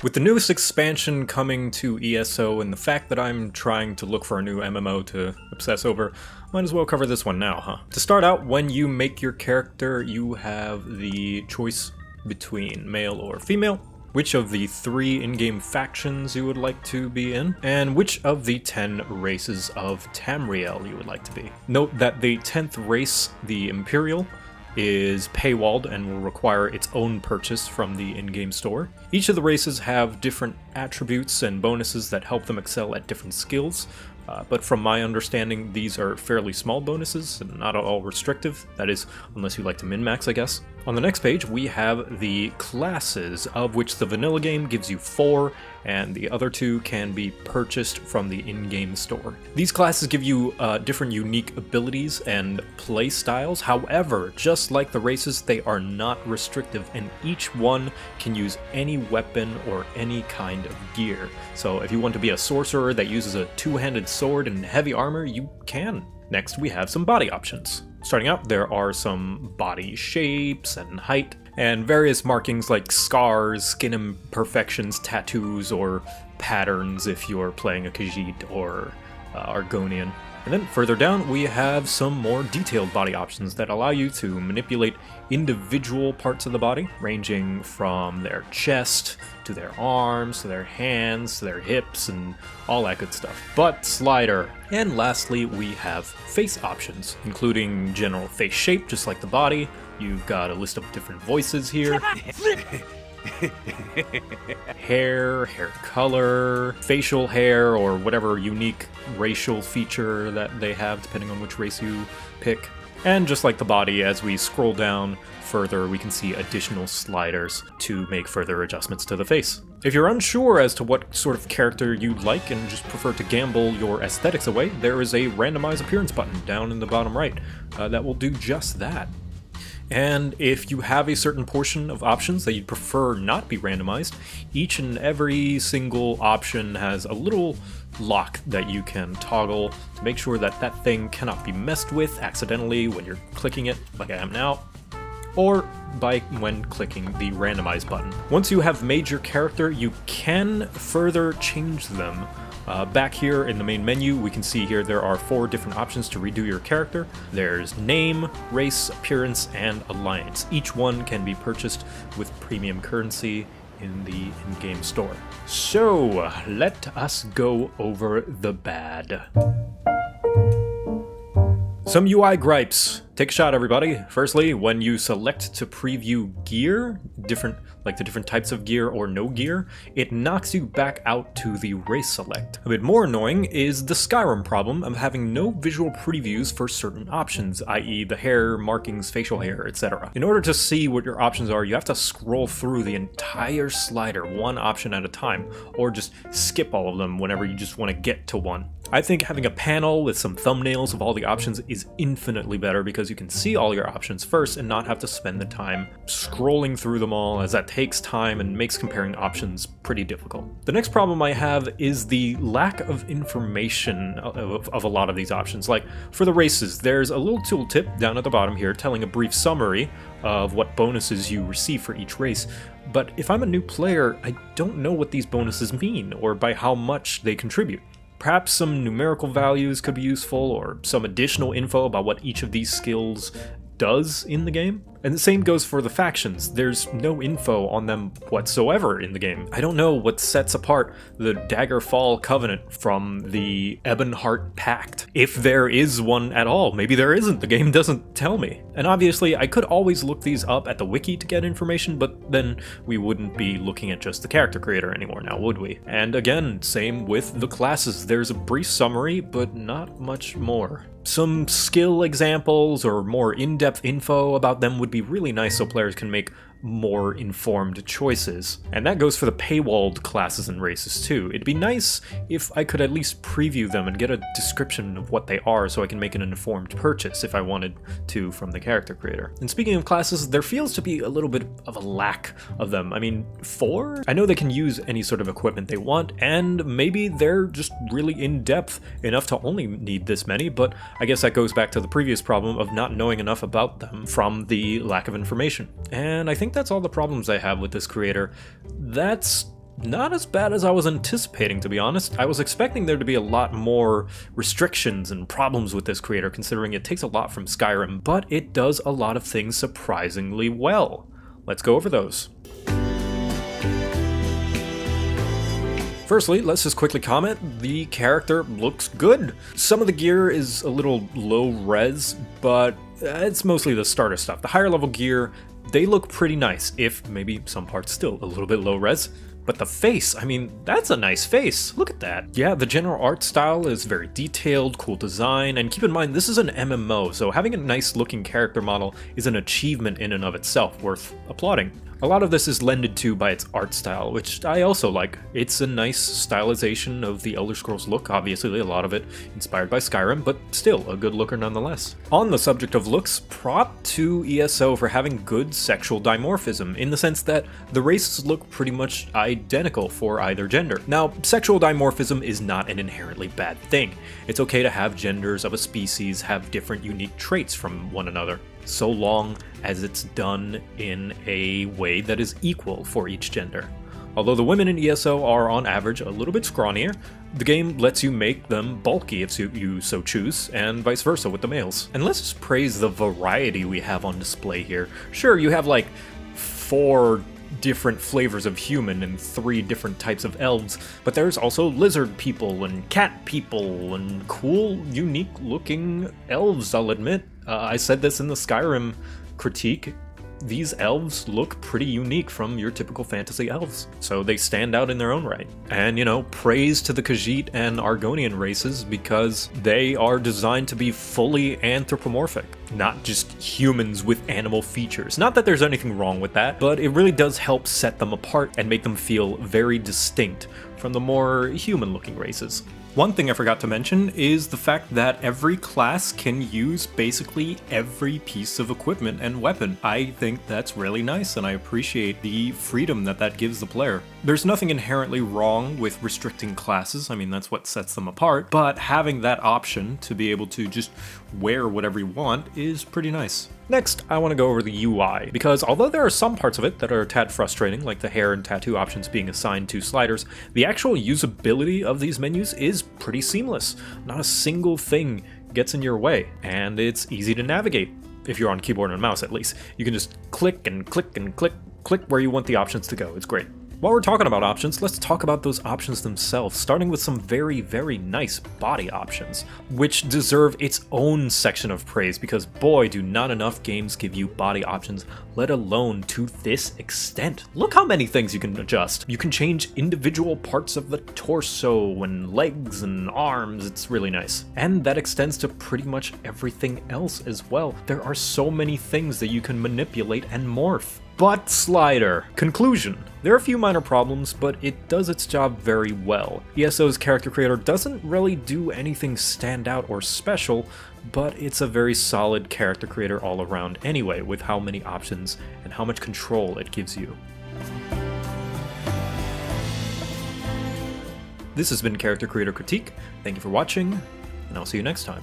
With the newest expansion coming to ESO and the fact that I'm trying to look for a new MMO to obsess over, might as well cover this one now, huh? To start out, when you make your character, you have the choice between male or female, which of the 3 in-game factions you would like to be in, and which of the 10 races of Tamriel you would like to be. Note that the 10th race, the Imperial, is paywalled and will require its own purchase from the in-game store. Each of the races have different attributes and bonuses that help them excel at different skills, but from my understanding these are fairly small bonuses and not at all restrictive, that is, unless you like to min-max, I guess. On the next page we have the classes, of which the vanilla game gives you 4, and the other 2 can be purchased from the in-game store. These classes give you different unique abilities and play styles, however, just like the races, they are not restrictive, and each one can use any weapon or any kind of gear. So if you want to be a sorcerer that uses a 2-handed sword and heavy armor, you can. Next we have some body options. Starting out, there are some body shapes and height, and various markings like scars, skin imperfections, tattoos, or patterns if you're playing a Khajiit or Argonian. And then further down, we have some more detailed body options that allow you to manipulate individual parts of the body, ranging from their chest, to their arms, to their hands, to their hips, and all that good stuff. Butt slider. And lastly, we have face options, including general face shape, just like the body. You've got a list of different voices here. Hair color, facial hair, or whatever unique racial feature that they have, depending on which race you pick. And just like the body, as we scroll down further, we can see additional sliders to make further adjustments to the face. If you're unsure as to what sort of character you'd like and just prefer to gamble your aesthetics away, there is a randomize appearance button down in the bottom right that will do just that. And if you have a certain portion of options that you'd prefer not be randomized, each and every single option has a little lock that you can toggle to make sure that that thing cannot be messed with accidentally when you're clicking it, like I am now, or when clicking the randomize button. Once you have made your character, you can further change them. Back here in the main menu, we can see here there are 4 different options to redo your character. There's name, race, appearance, and alliance. Each one can be purchased with premium currency in the in-game store. So, let us go over the bad. Some UI gripes. Take a shot, everybody. Firstly, when you select to preview gear, the different types of gear or no gear, it knocks you back out to the race select. A bit more annoying is the Skyrim problem of having no visual previews for certain options, i.e. the hair, markings, facial hair, etc. In order to see what your options are, you have to scroll through the entire slider, one option at a time, or just skip all of them whenever you just want to get to one. I think having a panel with some thumbnails of all the options is infinitely better because you can see all your options first and not have to spend the time scrolling through them all, as that takes time and makes comparing options pretty difficult. The next problem I have is the lack of information of a lot of these options. Like for the races, there's a little tooltip down at the bottom here telling a brief summary of what bonuses you receive for each race. But if I'm a new player, I don't know what these bonuses mean or by how much they contribute. Perhaps some numerical values could be useful, or some additional info about what each of these skills does in the game. And the same goes for the factions. There's no info on them whatsoever in the game. I don't know what sets apart the Daggerfall Covenant from the Ebonheart Pact. If there is one at all. Maybe there isn't. The game doesn't tell me. And obviously, I could always look these up at the wiki to get information, but then we wouldn't be looking at just the character creator anymore now, would we? And again, same with the classes. There's a brief summary, but not much more. Some skill examples or more in-depth info about them would be really nice so players can make more informed choices. And that goes for the paywalled classes and races too. It'd be nice if I could at least preview them and get a description of what they are so I can make an informed purchase if I wanted to from the character creator. And speaking of classes, there feels to be a little bit of a lack of them. I mean, 4? I know they can use any sort of equipment they want, and maybe they're just really in-depth enough to only need this many, but I guess that goes back to the previous problem of not knowing enough about them from the lack of information. And I think that's all the problems I have with this creator. That's not as bad as I was anticipating, to be honest. I was expecting there to be a lot more restrictions and problems with this creator, considering it takes a lot from Skyrim, but it does a lot of things surprisingly well. Let's go over those. Firstly, let's just quickly comment, the character looks good. Some of the gear is a little low res, but it's mostly the starter stuff. The higher level gear, they look pretty nice, if maybe some parts still a little bit low res. But the face, I mean, that's a nice face. Look at that. Yeah, the general art style is very detailed, cool design, and keep in mind, this is an MMO, so having a nice looking character model is an achievement in and of itself, worth applauding. A lot of this is lended to by its art style, which I also like. It's a nice stylization of the Elder Scrolls look, obviously a lot of it inspired by Skyrim, but still a good looker nonetheless. On the subject of looks, prop to ESO for having good sexual dimorphism, in the sense that the races look pretty much identical for either gender. Now, sexual dimorphism is not an inherently bad thing. It's okay to have genders of a species have different unique traits from one another, so long as it's done in a way that is equal for each gender. Although the women in ESO are on average a little bit scrawnier, the game lets you make them bulky if you so choose, and vice versa with the males. And let's just praise the variety we have on display here. Sure, you have like 4 different flavors of human and 3 different types of elves, but there's also lizard people and cat people and cool, unique looking elves, I'll admit. I said this in the Skyrim critique. These elves look pretty unique from your typical fantasy elves, so they stand out in their own right. And, you know, praise to the Khajiit and Argonian races because they are designed to be fully anthropomorphic, not just humans with animal features. Not that there's anything wrong with that, but it really does help set them apart and make them feel very distinct from the more human-looking races. One thing I forgot to mention is the fact that every class can use basically every piece of equipment and weapon. I think that's really nice, and I appreciate the freedom that that gives the player. There's nothing inherently wrong with restricting classes, I mean that's what sets them apart, but having that option to be able to just wear whatever you want is pretty nice. Next, I want to go over the UI, because although there are some parts of it that are a tad frustrating, like the hair and tattoo options being assigned to sliders, the actual usability of these menus is pretty seamless. Not a single thing gets in your way, and it's easy to navigate, if you're on keyboard and mouse at least. You can just click and click and click where you want the options to go. It's great. While we're talking about options, let's talk about those options themselves, starting with some very, very nice body options, which deserve its own section of praise because boy, do not enough games give you body options, let alone to this extent. Look how many things you can adjust. You can change individual parts of the torso and legs and arms, it's really nice. And that extends to pretty much everything else as well. There are so many things that you can manipulate and morph. Butt slider. Conclusion. There are a few minor problems, but it does its job very well. ESO's character creator doesn't really do anything stand out or special, but it's a very solid character creator all around anyway, with how many options and how much control it gives you. This has been Character Creator Critique. Thank you for watching, and I'll see you next time.